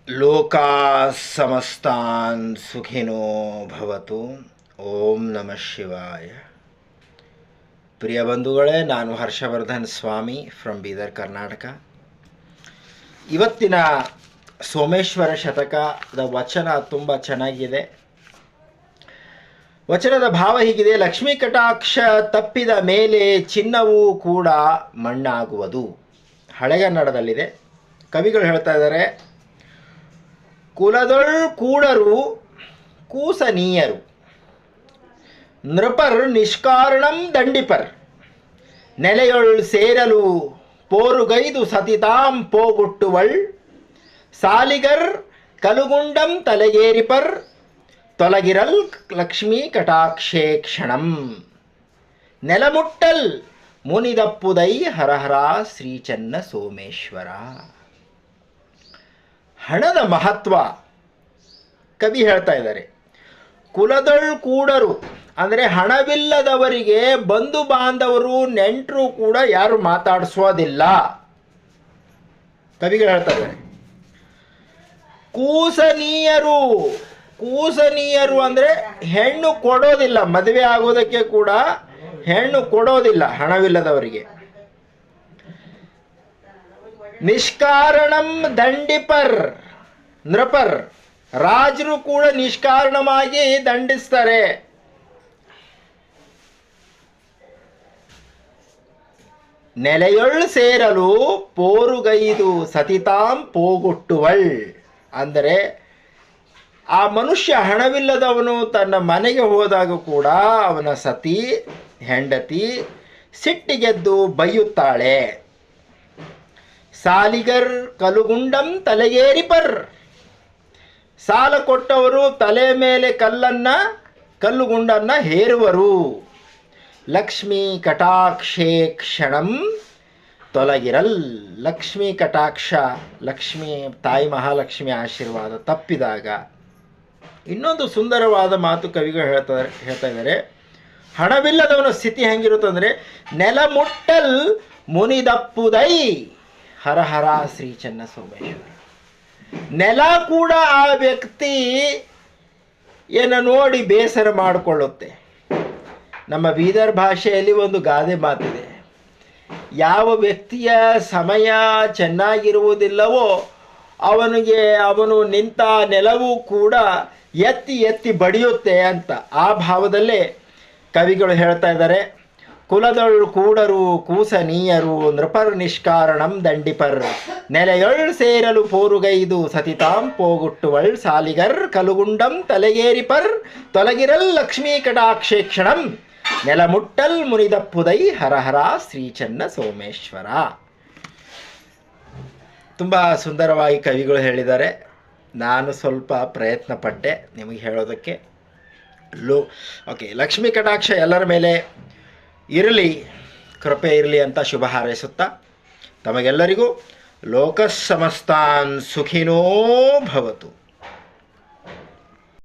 ಲೋಕಾ ಸಮಸ್ತಾನ್ ಸುಖಿನೋ ಭವತು. ಓಂ ನಮಃ ಶಿವಾಯ. ಪ್ರಿಯ ಬಂಧುಗಳೇ, ನಾನು ಹರ್ಷವರ್ಧನ್ ಸ್ವಾಮಿ ಫ್ರಮ್ ಬೀದರ್, ಕರ್ನಾಟಕ. ಇವತ್ತಿನ ಸೋಮೇಶ್ವರ ಶತಕದ ವಚನ ತುಂಬ ಚೆನ್ನಾಗಿದೆ. ವಚನದ ಭಾವ ಹೀಗಿದೆ: ಲಕ್ಷ್ಮೀ ಕಟಾಕ್ಷ ತಪ್ಪಿದ ಮೇಲೆ ಚಿನ್ನವೂ ಕೂಡ ಮಣ್ಣಾಗುವುದು. ಹಳೆಗನ್ನಡದಲ್ಲಿದೆ. ಕವಿಗಳು ಹೇಳ್ತಾ ಇದ್ದಾರೆ, ಕುಲದೊಳ್ ಕೂಡರು ಕೂಸನೀಯರು, ನೃಪರ್ ನಿಷ್ಕಾರಣಂ ದಂಡಿಪರ್, ನೆಲೆಯೊಳ್ ಸೇರಲು ಪೋರುಗೈದು ಸತಿತಾಂ ಪೋಗುಟ್ಟುವಳ್, ಸಾಲಿಗರ್ ಕಲುಗುಂಡಂ ತಲೆಗೇರಿಪರ್, ತೊಲಗಿರಲ್ ಲಕ್ಷ್ಮೀ ಕಟಾಕ್ಷೇ ಕ್ಷಣಂ, ನೆಲಮುಟ್ಟಲ್ ಮುನಿದಪ್ಪುದೈ ಹರಹರ ಶ್ರೀಚನ್ನ ಸೋಮೇಶ್ವರ. ಹಣದ ಮಹತ್ವ ಕವಿ ಹೇಳ್ತಾ ಇದ್ದಾರೆ. ಕುಲದೊಳ್ ಕೂಡರು ಅಂದರೆ ಹಣವಿಲ್ಲದವರಿಗೆ ಬಂಧು ಬಾಂಧವರು ನೆಂಟರು ಕೂಡ ಯಾರು ಮಾತಾಡಿಸೋದಿಲ್ಲ. ಕವಿಗಳು ಹೇಳ್ತಾ ಇದ್ದಾರೆ. ಕೂಸನೀಯರು, ಕೂಸನೀಯರು ಅಂದರೆ ಹೆಣ್ಣು ಕೊಡೋದಿಲ್ಲ, ಮದುವೆ ಆಗೋದಕ್ಕೆ ಕೂಡ ಹೆಣ್ಣು ಕೊಡೋದಿಲ್ಲ ಹಣವಿಲ್ಲದವರಿಗೆ. ನಿಷ್ಕಾರಣಂ ದಂಡಿಪರ್, ನೃಪರ್ ರಾಜರು ಕೂಡ ನಿಷ್ಕಾರಣವಾಗಿ ದಂಡಿಸ್ತಾರೆ. ನೆಲೆಯೊಳ್ ಸೇರಲು ಪೋರುಗೈದು ಸತಿತಾಂ ಪೋಗುಟ್ಟುವಳ್ ಅಂದರೆ ಆ ಮನುಷ್ಯ ಹಣವಿಲ್ಲದವನು ತನ್ನ ಮನೆಗೆ ಹೋದಾಗ ಕೂಡ ಅವನ ಸತಿ ಹೆಂಡತಿ ಸಿಟ್ಟಿಗೆದ್ದು ಬೈಯುತ್ತಾಳೆ. ಸಾಲಿಗರ್ ಕಲುಗುಂಡಂ ತಲೆಗೇರಿಪರ್, ಸಾಲ ಕೊಟ್ಟವರು ತಲೆ ಮೇಲೆ ಕಲ್ಲುಗುಂಡನ್ನು ಹೇರುವರು. ಲಕ್ಷ್ಮೀ ಕಟಾಕ್ಷೇ ಕ್ಷಣಂ ತೊಲಗಿರಲ್. ಲಕ್ಷ್ಮೀ ಕಟಾಕ್ಷ, ಲಕ್ಷ್ಮೀ ತಾಯಿ ಮಹಾಲಕ್ಷ್ಮಿ ಆಶೀರ್ವಾದ ತಪ್ಪಿದಾಗ. ಇನ್ನೊಂದು ಸುಂದರವಾದ ಮಾತು ಕವಿಗಳು ಹೇಳ್ತಾ ಇದ್ದಾರೆ. ಹಣವಿಲ್ಲದವನ ಸ್ಥಿತಿ ಹೆಂಗಿರುತ್ತಂದರೆ, ನೆಲ ಮುಟ್ಟಲ್ ಮುನಿದಪ್ಪುದೈ ಹರಹರ ಶ್ರೀಚನ್ನ ಸೋಮೇಶ್ವರ. ನೆಲ ಕೂಡ ಆ ವ್ಯಕ್ತಿ ನೋಡಿ ಬೇಸರ ಮಾಡಿಕೊಳ್ಳುತ್ತೆ. ನಮ್ಮ ಬೀದರ್ ಭಾಷೆಯಲ್ಲಿ ಒಂದು ಗಾದೆ ಮಾತಿದೆ, ಯಾವ ವ್ಯಕ್ತಿಯ ಸಮಯ ಚೆನ್ನಾಗಿರುವುದಿಲ್ಲವೋ ಅವನು ನಿಂತ ನೆಲವೂ ಕೂಡ ಎತ್ತಿ ಎತ್ತಿ ಬಡಿಯುತ್ತೆ ಅಂತ. ಆ ಭಾವದಲ್ಲೇ ಕವಿಗಳು ಹೇಳ್ತಾ ಇದ್ದಾರೆ. ಕುಲದೊಳ್ ಕೂಡರು ಕೂಸನೀಯರು, ನೃಪರ್ ನಿಷ್ಕಾರಣಂ ದಂಡಿಪರ್, ನೆಲೆಯೊಳ್ ಸೇರಲು ಪೋರುಗೈದು ಸತಿತಾಂ ಪೋಗುಟ್ಟುವಳ್, ಸಾಲಿಗರ್ ಕಲುಗುಂಡಂ ತಲೆಗೇರಿಪರ್, ತೊಲಗಿರಲ್ ಲಕ್ಷ್ಮೀ ಕಟಾಕ್ಷೇ ಕ್ಷಣಂ, ನೆಲಮುಟ್ಟಲ್ ಮುನಿದಪ್ಪುದೈ ಹರಹರ ಶ್ರೀಚನ್ನ ಸೋಮೇಶ್ವರ. ತುಂಬ ಸುಂದರವಾಗಿ ಕವಿಗಳು ಹೇಳಿದ್ದಾರೆ. ನಾನು ಸ್ವಲ್ಪ ಪ್ರಯತ್ನ ಪಟ್ಟೆ ನಿಮಗೆ ಹೇಳೋದಕ್ಕೆ. ಓಕೆ, ಲಕ್ಷ್ಮೀ ಕಟಾಕ್ಷ ಎಲ್ಲರ ಮೇಲೆ ಇರಲಿ, ಕೃಪೆ ಇರಲಿ ಅಂತ ಶುಭ ಹಾರೈಸುತ್ತಾ ತಮಗೆಲ್ಲರಿಗೂ ಲೋಕ ಸಮಸ್ತಾನ್ ಸುಖಿನೋ ಭವತು.